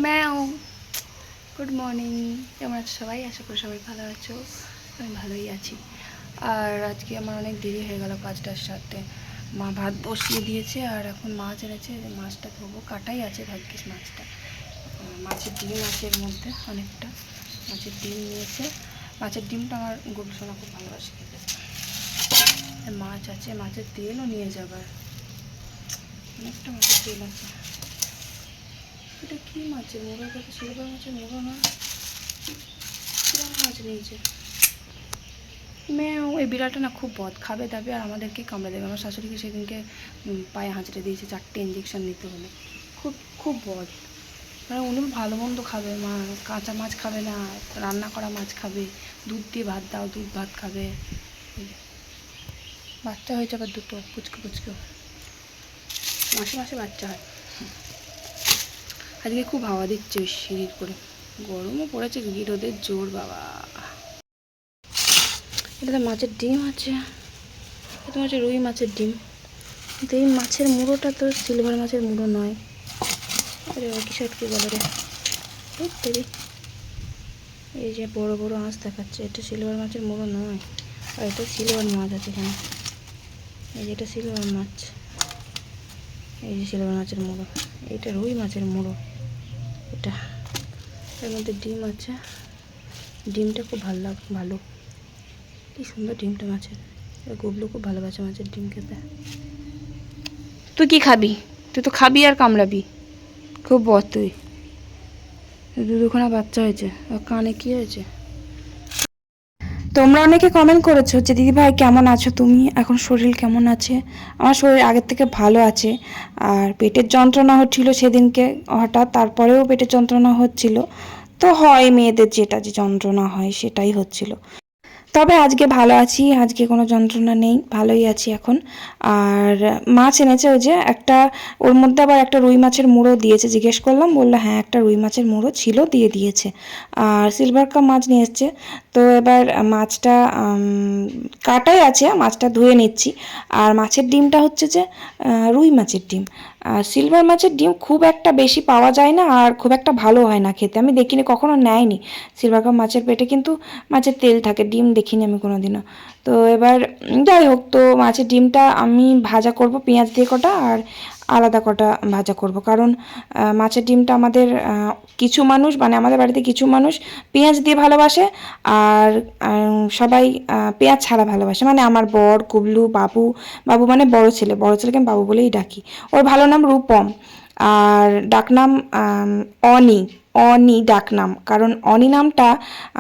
ম্যাও। Good morning, কেমন আছো সবাই? আশা করি সবাই ভালো আছো। আমি ভালোই আছি। আর আজকে আমার অনেক দেরি হয়ে গেল কাজটার সাথে। মা ভাত বসিয়ে দিয়েছে আর এখন মাছ এনেছে, মাছটা ধোবো। কাটাই আছে ভাগ্যিস মাছটা। মাছের ডিম আছে এর মধ্যে অনেকটা। মাছের ডিম নিয়েছে। মাছের ডিমটা আমার গোলসোনা খুব ভালোবাসে খেতে। মাছ আছে, মাছের তেলও নিয়ে যাবার অনেকটা মাছের তেল আছে। এটা কি মাছের মুড়ো? কথা সিলভার মাছের মুড়ো না, কিরকম মাছ নিয়েছে। মেয়ে ওই বিড়ালটা না খুব বদ, খাবে দাবে আর আমাদেরকে কামড়ে দেবে। আমার শাশুড়িকে সেদিনকে পায়ে হাঁচড়ে দিয়েছে, 4টে ইঞ্জেকশন নিতে হলো। খুব খুব বদ। মানে উনি ভালো মন্দ খাবে, মা কাঁচা মাছ খাবে না, রান্না করা মাছ খাবে। দুধ দিয়ে ভাত দাও, দুধ ভাত খাবে। বাচ্চা হয়েছে আবার দুটো, পুচকু পুচকু, মাসে মাসে বাচ্চা হয়। আজকে খুব হাওয়া দিচ্ছে ওই সিঁড়ির করে। গরমও পড়েছে, রোদের জোর বাবা। এটাতে মাছের ডিম আছে, এটা হচ্ছে রুই মাছের ডিম। কিন্তু এই মাছের মুড়োটা তো সিলভার মাছের মুড়ো নয়। আরে কি শার্ট কি বলে রে, এই যে বড় বড় আঁশ দেখাচ্ছে, এটা সিলভার মাছের মুড়ো নয়। আর এটা সিলভার মাছ আছে এখানে। এই যে এটা সিলভার মাছ, এই যে সিলভার মাছের মুড়ো। এটা রুই মাছের মুড়ো। এটা এর মধ্যে ডিম আছে। ডিমটা খুব ভালো, কি সুন্দর ডিমটা মাছের। গুবলু খুব ভালোবাসে মাছের ডিম খেতে। তুই কি খাবি? তুই তো খাবি আর কামড়াবি, খুব বদ তুই। দুখানা বাচ্চা হয়েছে, কানে কি হয়েছে? তোমরা অনেকে কমেন্ট করেছো যে দিদিভাই কেমন আছো তুমি, এখন শরীর কেমন আছে? আমার শরীর আগের থেকে ভালো আছে। আর পেটের যন্ত্রণা হচ্ছিল সেদিনকে হঠাৎ, তারপরেও পেটের যন্ত্রণা হচ্ছিল। তো হয় মেয়েদের যেটা যে যন্ত্রণা হয় সেটাই হচ্ছিল। তবে আজকে ভালো আছি, আজকে কোনো যন্ত্রণা নেই, ভালোই আছি এখন। আর মাছ এনেছে ওই যে একটা, ওর মধ্যে আবার একটা রুই মাছের মুড়ো দিয়েছে। জিজ্ঞেস করলাম, বললো হ্যাঁ একটা রুই মাছের মুড়ো ছিল, দিয়ে দিয়েছে। আর সিলভার কাপ মাছ নিয়ে এসছে। তো এবার মাছটা কাটাই আছে, মাছটা ধুয়ে নিচ্ছি। আর মাছের ডিমটা হচ্ছে যে রুই মাছের ডিম। আর সিলভার মাছের ডিম খুব একটা বেশি পাওয়া যায় না, আর খুব একটা ভালো হয় না খেতে। আমি দেখিনি, কখনো নেয়নি। সিলভার কাপ মাছের পেটে কিন্তু মাছের তেল থাকে, ডিম দেখিনি আমি কোনোদিনও। তো এবার যাই হোক, তো মাছের ডিমটা আমি ভাজা করব পেঁয়াজ দিয়ে কটা, আর আলাদা কটা ভাজা করব। কারণ মাছের ডিমটা আমাদের কিছু মানুষ, মানে আমাদের বাড়িতে কিছু মানুষ পেঁয়াজ দিয়ে ভালোবাসে, আর সবাই পেঁয়াজ ছাড়া ভালোবাসে। মানে আমার বর, কুবলু, বাবু। বাবু মানে বড় ছেলেকে আমি বাবু বলেই ডাকি। ওর ভালো নাম রূপম, আর ডাকনাম অনি। অনি ডাকনাম, কারণ অনি নামটা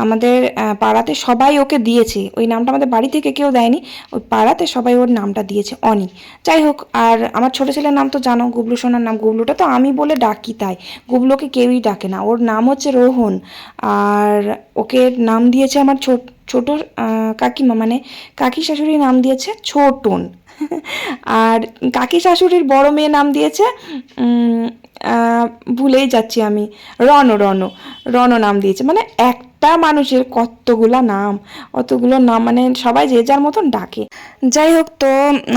আমাদের পাড়াতে সবাই ওকে দিয়েছে। ওই নামটা আমাদের বাড়ি থেকে কেউ দেয়নি, ওই পাড়াতে সবাই ওর নামটা দিয়েছে অনি। যাই হোক, আর আমার ছোটো ছেলের নাম তো জানো, গুবলু সোনার নাম। গুবলুটা তো আমি বলে ডাকি, তাই গুবলুকে কেউই ডাকে না। ওর নাম হচ্ছে রোহন। আর ওকে নাম দিয়েছে আমার ছোট কাকিমা, মানে কাকি শাশুড়ি নাম দিয়েছে ছোটন। আর কাকি শাশুড়ির বড় মেয়ে নাম দিয়েছে ভুলেই যাচ্ছি আমি, রণ। রণ নাম দিয়েছে। মানে একটা মানুষের কতগুলো নাম, অতগুলো নাম, মানে সবাই যে যার মতন ডাকে। যাই হোক, তো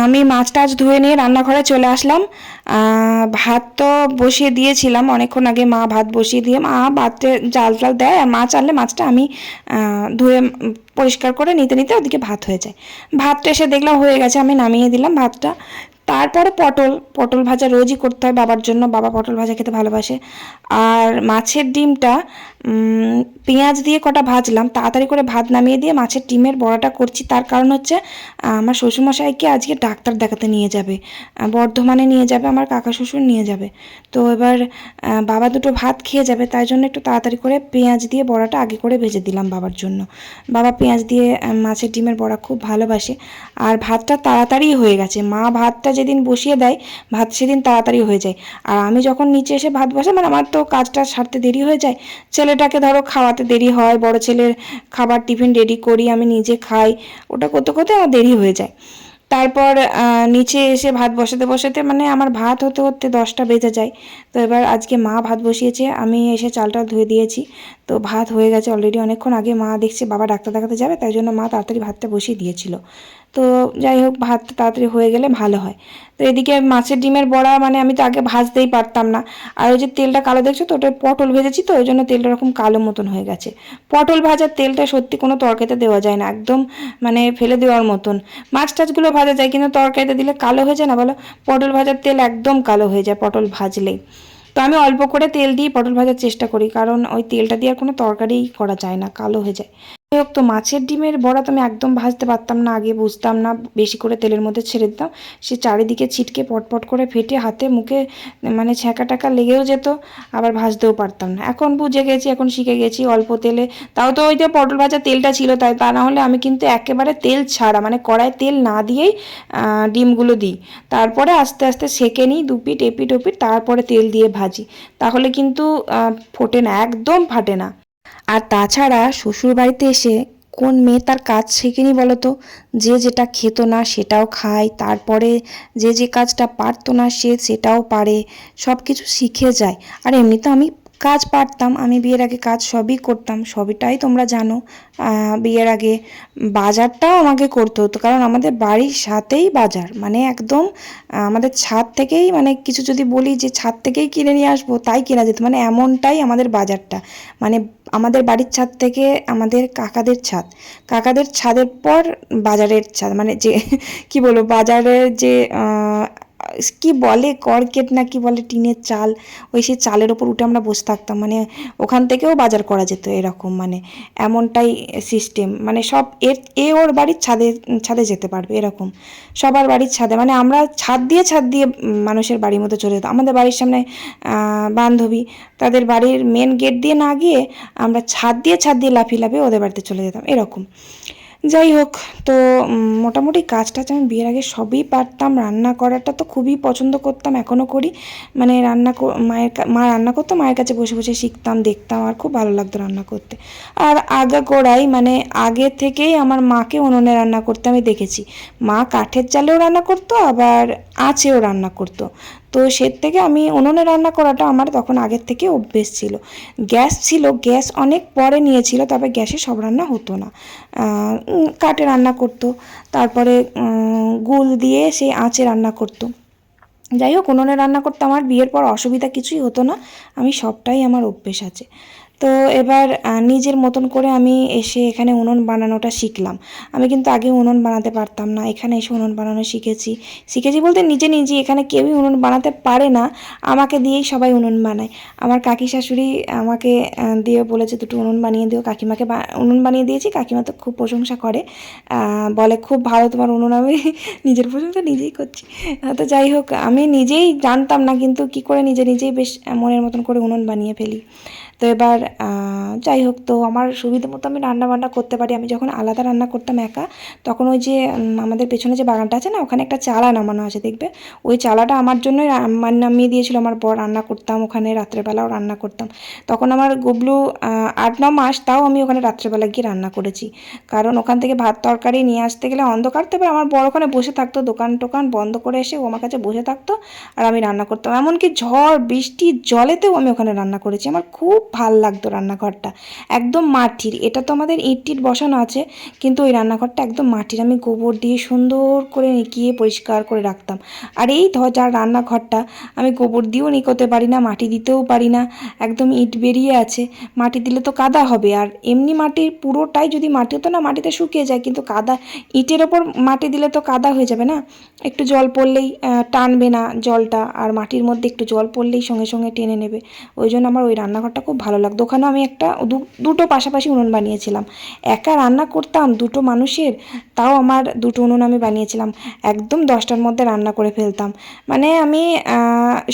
আমি মাছ টাছ ধুয়ে নিয়ে রান্নাঘরে চলে আসলাম। ভাত তো বসিয়ে দিয়েছিলাম অনেকক্ষণ আগে। মা ভাত বসিয়ে দিয়ে, মা ভাতে জাল টাল দেয়, আর মাছ আনলে মাছটা আমি ধুয়ে পরিষ্কার করে নিতে নিতে ওদিকে ভাত হয়ে যায়। ভাতটা এসে দেখলাম হয়ে গেছে, আমি নামিয়ে দিলাম ভাতটা। তারপরে পটল ভাজা রোজই করতে হয় বাবার জন্য, বাবা পটল ভাজা খেতে ভালোবাসে। আর মাছের ডিমটা পেঁয়াজ দিয়ে কটা ভাজলাম, তাড়াতাড়ি করে ভাত নামিয়ে দিয়ে মাছের ডিমের বড়াটা করছি। তার কারণ হচ্ছে আমার শ্বশুরমশাইকে আজকে ডাক্তার দেখাতে নিয়ে যাবে, বর্ধমানে নিয়ে যাবে, আমার কাকা শ্বশুর নিয়ে যাবে। তো এবার বাবা দুটো ভাত খেয়ে যাবে, তাই জন্য একটু তাড়াতাড়ি করে পেঁয়াজ দিয়ে বড়াটা আগে করে ভেজে দিলাম বাবার জন্য। বাবা পেঁয়াজ দিয়ে মাছের ডিমের বড়া খুব ভালোবাসে। আর ভাতটা তাড়াতাড়ি হয়ে গেছে। মা ভাতটা যেদিন বসিয়ে দেয়, ভাত সেদিন তাড়াতাড়ি হয়ে যায়। আর আমি যখন নিচে এসে ভাত বসাই, মানে আমার তো কাজটা সারতে দেরি হয়ে যায়। ছেলেটাকে ধরো খাওয়াতে দেরি হয়, বড় ছেলের খাবার টিফিন রেডি করি, আমি নিজে খাই, ওটা করতে করতে আমার দেরি হয়ে যায়। তারপর নিচে এসে ভাত বসাতে মানে আমার ভাত হতে হতে 10টা বেজে যায়। তো এবার আজকে মা ভাত বসিয়েছে, আমি এসে চালটা ধুয়ে দিয়েছি। তো ভাত হয়ে গেছে অলরেডি অনেকক্ষণ আগে। মা দেখছে বাবা ডাক্তার দেখাতে যাবে, তাই জন্য মা তাড়াতাড়ি ভাতটা বসিয়ে দিয়েছিল। তো যাই হোক, ভাত তাড়াতাড়ি হয়ে গেলে ভালো হয়। তো এদিকে মাছের ডিমের বড়া মানে আমি তো আগে ভাজতেই পারতাম না। আর ওই যে তেলটা কালো দেখছো তো, ওটা পটল ভেজেছি তো ওই জন্য তেলটা এরকম কালো মতন হয়ে গেছে। পটল ভাজার তেলটা সত্যি কোনো তরকারিতে দেওয়া যায় না, একদম মানে ফেলে দেওয়ার মতন। মাছ টাছগুলো ভাজা যায় কিন্তু তরকারিতে দিলে কালো হয়ে যায় না বলো? পটল ভাজার তেল একদম কালো হয়ে যায় পটল ভাজলেই। তো আমি অল্প করে তেল দিয়ে পটল ভাজার চেষ্টা করি, কারণ ওই তেলটা দিয়ে আর কোনো তরকারি করা যায় না, কালো হয়ে যায়। যাই হোক, তো মাছের ডিমের বড়া তো আমি একদম ভাজতে পারতাম না, আগে বুঝতাম না, বেশি করে তেলের মধ্যে ছেড়ে দিতাম। সে চারিদিকে ছিটকে পটপট করে ফেটে হাতে মুখে মানে ছ্যাঁকা টাকা লেগেও যেত, আবার ভাজতেও পারতাম না। এখন বুঝে গেছি, এখন শিখে গেছি অল্প তেলে। তাও তো ওই যে পটল ভাজা তেলটা ছিল তাই, তা না হলে আমি কিন্তু একেবারে তেল ছাড়া মানে কড়াই তেল না দিয়েই ডিমগুলো দিই। তারপরে আস্তে আস্তে সেঁকে নিই দুপিট এপিট ওপিট, তারপরে তেল দিয়ে ভাজি। তাহলে কিন্তু ফোটে না, একদম ফাটে না। আর তাছাড়া শ্বশুরবাড়িতে এসে কোন মেয়ে তার কাজ শেখেনি বলো তো? যে যেটা খেত না সেটাও খায়, তারপরে যে যে কাজটা পারতো না সে সেটাও পারে, সব কিছু শিখে যায়। আর এমনি তো আমি কাজ পারতাম, আমি বিয়ের আগে কাজ সবই করতাম, সবটাই তোমরা জানো। বিয়ের আগে বাজারটাও আমাকে করতে হতো, কারণ আমাদের বাড়ির সাথেই বাজার, মানে একদম আমাদের ছাদ থেকেই, মানে কিছু যদি বলি যে ছাদ থেকেই কিনে নিয়ে আসবো তাই কেনা যেত, মানে এমনটাই আমাদের বাজারটা। মানে আমাদের বাড়ির ছাদ থেকে আমাদের কাকাদের ছাদ, কাকাদের ছাদের পর বাজারের ছাদ, মানে যে কি বলবো, বাজারের যে কি বলে কর্কেট না কি বলে, টিনের চাল, ওই সেই চালের ওপর উঠে আমরা বসে থাকতাম, মানে ওখান থেকেও বাজার করা যেত এরকম, মানে এমনটাই সিস্টেম। মানে সব ওর বাড়ির ছাদে ছাদে যেতে পারবে এরকম, সবার বাড়ির ছাদে, মানে আমরা ছাদ দিয়ে মানুষের বাড়ির মধ্যে চলে যেতাম। আমাদের বাড়ির সামনে বান্ধবী, তাদের বাড়ির মেন গেট দিয়ে না গিয়ে আমরা ছাদ দিয়ে লাফিয়ে লাফিয়ে ওদের বাড়িতে চলে যেতাম এরকম। যাই হোক, তো মোটামুটি কাজ টাজ আমি বিয়ের আগে সবই পারতাম। রান্না করাটা তো খুবই পছন্দ করতাম, এখনও করি। মানে মা রান্না করতো, মায়ের কাছে বসে বসে শিখতাম, দেখতাম, আর খুব ভালো লাগতো রান্না করতে। আর আগাগোড়াই মানে আগে থেকেই আমার মাকে উনুনে রান্না করতে আমি দেখেছি। মা কাঠের জালেও রান্না করতো, আবার আঁচেও রান্না করতো। তো সে থেকে আমি উনুনে রান্না করাটা আমার তখন আগের থেকে অভ্যেস ছিল। গ্যাস ছিল, গ্যাস অনেক পরে নিয়েছিল, তবে গ্যাসে সব রান্না হতো না, কাঠে রান্না করতো। তারপরে গুল দিয়ে সেই আঁচে রান্না করতো। যাই হোক, উনুনে রান্না করতে আমার বিয়ের পর অসুবিধা কিছুই হতো না, আমি সবটাই আমার অভ্যেস আছে। তো এবার নিজের মতন করে আমি এসে এখানে উনুন বানানোটা শিখলাম। আমি কিন্তু আগে উনুন বানাতে পারতাম না, এখানে এসে উনুন বানানো শিখেছি। শিখেছি বলতে নিজে নিজেই, এখানে কেউই উনুন বানাতে পারে না, আমাকে দিয়েই সবাই উনুন বানায়। আমার কাকি শাশুড়ি আমাকে দিয়ে বলেছে দুটো উনুন বানিয়ে দিও, কাকিমাকে উনুন বানিয়ে দিয়েছি, কাকিমা তো খুব প্রশংসা করে, বলে খুব ভালো তোমার উনুন। আমি নিজের প্রশংসা নিজেই করছি। তো যাই হোক, আমি নিজেই জানতাম না কিন্তু কি করে নিজে নিজেই বেশ মনের মতন করে উনুন বানিয়ে ফেলি। তো এবার যাই হোক, তো আমার সুবিধা মতো আমি রান্না বান্না করতে পারি। আমি যখন আলাদা রান্না করতাম একা, তখন ওই যে আমাদের পেছনে যে বাগানটা আছে না, ওখানে একটা চালা নামানো আছে দেখবে, ওই চালাটা আমার জন্যই নামিয়ে দিয়েছিল আমার বর। রান্না করতাম ওখানে, রাত্রেবেলাও রান্না করতাম। তখন আমার গুবলু 8-9 মাস, তাও আমি ওখানে রাত্রেবেলা গিয়ে রান্না করেছি, কারণ ওখান থেকে ভাত তরকারি নিয়ে আসতে গেলে অন্ধকার। তবে আমার বর ওখানে বসে থাকতো, দোকান টোকান বন্ধ করে এসে ও আমার কাছে বসে থাকতো, আর আমি রান্না করতাম। এমনকি ঝড় বৃষ্টি জলেতেও আমি ওখানে রান্না করেছি। আমার খুব ভাল লাগতো রান্নাঘরটা, একদম মাটির। এটা তো আমাদের ইট টিট বসানো আছে, কিন্তু ওই রান্নাঘরটা একদম মাটির। আমি গোবর দিয়ে সুন্দর করে নিকিয়ে পরিষ্কার করে রাখতাম। আর এই যার রান্নাঘরটা, আমি গোবর দিয়েও নিকোতে পারি না, মাটি দিতেও পারি না, একদম ইট বেরিয়ে আছে। মাটি দিলে তো কাদা হবে, আর এমনি মাটির পুরোটাই যদি মাটি হতো না, মাটিতে শুকিয়ে যায়, কিন্তু কাদা ইটের ওপর মাটি দিলে তো কাদা হয়ে যাবে না, একটু জল পড়লেই টানবে না জলটা, আর মাটির মধ্যে একটু জল পড়লেই সঙ্গে সঙ্গে টেনে নেবে। ওই জন্য আমার ওই রান্নাঘরটা খুব ভালো লাগতো। ওখানেও আমি দুটো পাশাপাশি উনুন বানিয়েছিলাম। একা রান্না করতাম দুটো মানুষের, তাও আমার দুটো উনুন আমি বানিয়েছিলাম। একদম 10টার মধ্যে রান্না করে ফেলতাম। মানে আমি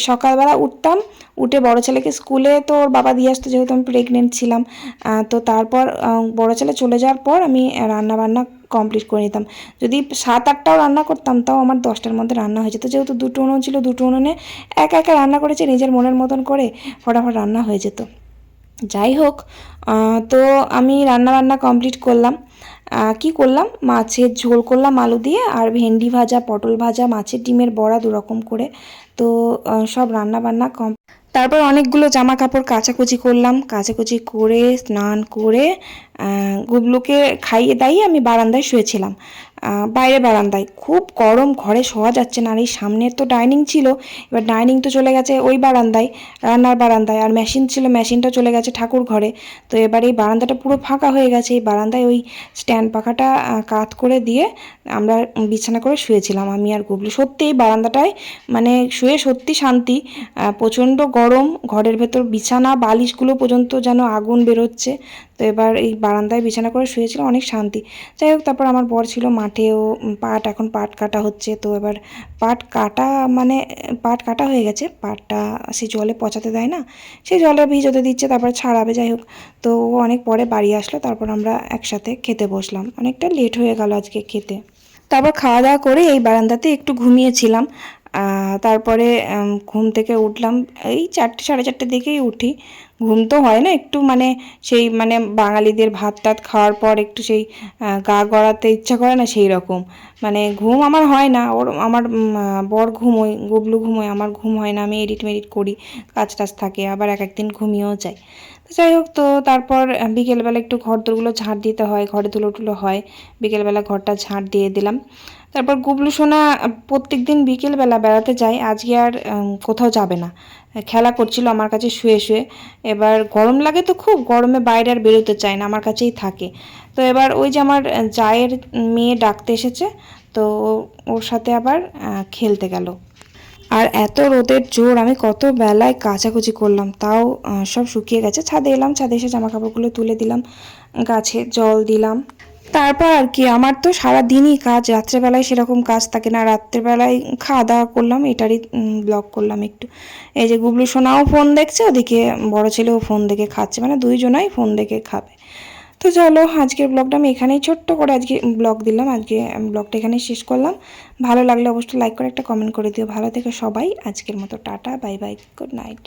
সকালবেলা উঠতাম, উঠে বড় ছেলেকে স্কুলে তো ওর বাবা দিয়ে আসতো, যেহেতু আমি প্রেগনেন্ট ছিলাম। তো তারপর বড় ছেলে চলে যাওয়ার পর আমি রান্না বান্না কমপ্লিট করে নিতাম। যদি 7-8টাও রান্না করতাম, তাও আমার 10টার মধ্যে রান্না হয়ে যেত। যেহেতু দুটো উনুন ছিল, দুটো উনুনে একা একা রান্না করেছি নিজের মনের মতন করে, ফটাফট রান্না হয়ে যেত। যাই হোক, তো আমি রান্না কমপ্লিট করলাম। কি করলাম, মাছের ঝোল করলাম আলু দিয়ে, আর ভেন্ডি ভাজা, পটল ভাজা, মাছের ডিমের বড়া, 2 রকম করে। তো সব রান্না বান্না তারপর অনেকগুলো জামা কাপড় কাচাকুচি করলাম, কাচাকুচি করে স্নান করে গুবলুকে খাইয়ে দাইয়ে আমি বারান্দায় শুয়েছিলাম, বাইরে বারান্দায়। খুব গরম, ঘরে শোয়া যাচ্ছে না। আর এই সামনের তো ডাইনিং ছিল, এবার ডাইনিং তো চলে গেছে ওই বারান্দায়, রান্নার বারান্দায়। আর মেশিন ছিল, মেশিনটা চলে গেছে ঠাকুর ঘরে। তো এবার এই বারান্দাটা পুরো ফাঁকা হয়ে গেছে। এই বারান্দায় ওই স্ট্যান্ড পাখাটা কাত করে দিয়ে আমরা বিছানা করে শুয়েছিলাম আমি আর গুবলু। সত্যি এই বারান্দাটায় মানে শুয়ে সত্যি শান্তি। প্রচণ্ড গরম, ঘরের ভেতর বিছানা বালিশগুলো পর্যন্ত যেন আগুন বেরোচ্ছে। তো এবার এই বারান্দায় বিছানা করে শুয়েছিলাম, অনেক শান্তি। যাই হোক, তারপর আমার বর ছিল মাঠেও, এখন পাট কাটা হচ্ছে। তো এবার পাট কাটা মানে পাট কাটা হয়ে গেছে, পাটটা সেই জলে পচাতে দেয় না, সেই জলে ভিজোতে দিচ্ছে, তারপর ছাড়াবে। যাই হোক, তো ও অনেক পরে বাড়ি আসলো, তারপর আমরা একসাথে খেতে বসলাম। অনেকটা লেট হয়ে গেল আজকে খেতে। তারপর খাওয়া দাওয়া করে এই বারান্দাতে একটু ঘুমিয়েছিলাম। তারপরে ঘুম থেকে উঠলাম এই 4টে সাড়ে 4টের দিকেই উঠি। ঘুম তো হয় না, একটু মানে সেই মানে বাঙালিদের ভাত টাত খাওয়ার পর একটু সেই গা গড়াতে ইচ্ছা করে না, সেই রকম মানে ঘুম আমার হয় না। আমার বর ঘুমোয়, গুবলু ঘুমোয়, আমার ঘুম হয় না। আমি এডিট মেডিট করি, কাজ টাজ থাকে, আবার এক একদিন ঘুমিয়েও যাই। তো যাই হোক, তো তারপর বিকেলবেলা একটু ঘর দোরগুলো ঝাঁট দিতে হয়, ঘরে ধুলো টুলো হয়, বিকেলবেলা ঘরটা ঝাঁট দিয়ে দিলাম। তারপর গুবলু সোনা প্রত্যেক দিন বিকেলবেলা বেড়াতে যায়, আজকে আর কোথাও যাবে না। খেলা করছিল আমার কাছে শুয়ে শুয়ে। এবার গরম লাগে তো খুব, গরমে বাইরে আর বেরোতে চায় না, আমার কাছেই থাকে। তো এবার ওই যে আমার জায়ের মেয়ে ডাকতে এসেছে, তো ওর সাথে আবার খেলতে গেল। আর এত রোদের জোর, আমি কত বেলায় কাচাকুচি করলাম, তাও সব শুকিয়ে গেছে। ছাদে এলাম, ছাদে এসে জামা কাপড়গুলো তুলে দিলাম, গাছে জল দিলাম। তারপর আর কি, আমার তো সারা দিনই কাজ, রাত্রেবেলায় সেরকম কাজ থাকে না। রাত্রেবেলায় খাওয়া দাওয়া করলাম, এটারই ব্লগ করলাম একটু। এই যে গুবলু সোনাও ফোন দেখছে, ওদিকে বড় ছেলেও ফোন দেখে খাচ্ছে, মানে দুইজনাই ফোন দেখে খাবে। তো চলো, আজকের ব্লগটা আমি এখানেই ছোট্ট করে আজকে ব্লগ দিলাম। আজকে ব্লগটা এখানেই শেষ করলাম। ভালো লাগলে অবশ্যই লাইক করে একটা কমেন্ট করে দিও। ভালো থেকো সবাই। আজকের মতো tata, bye bye, good night.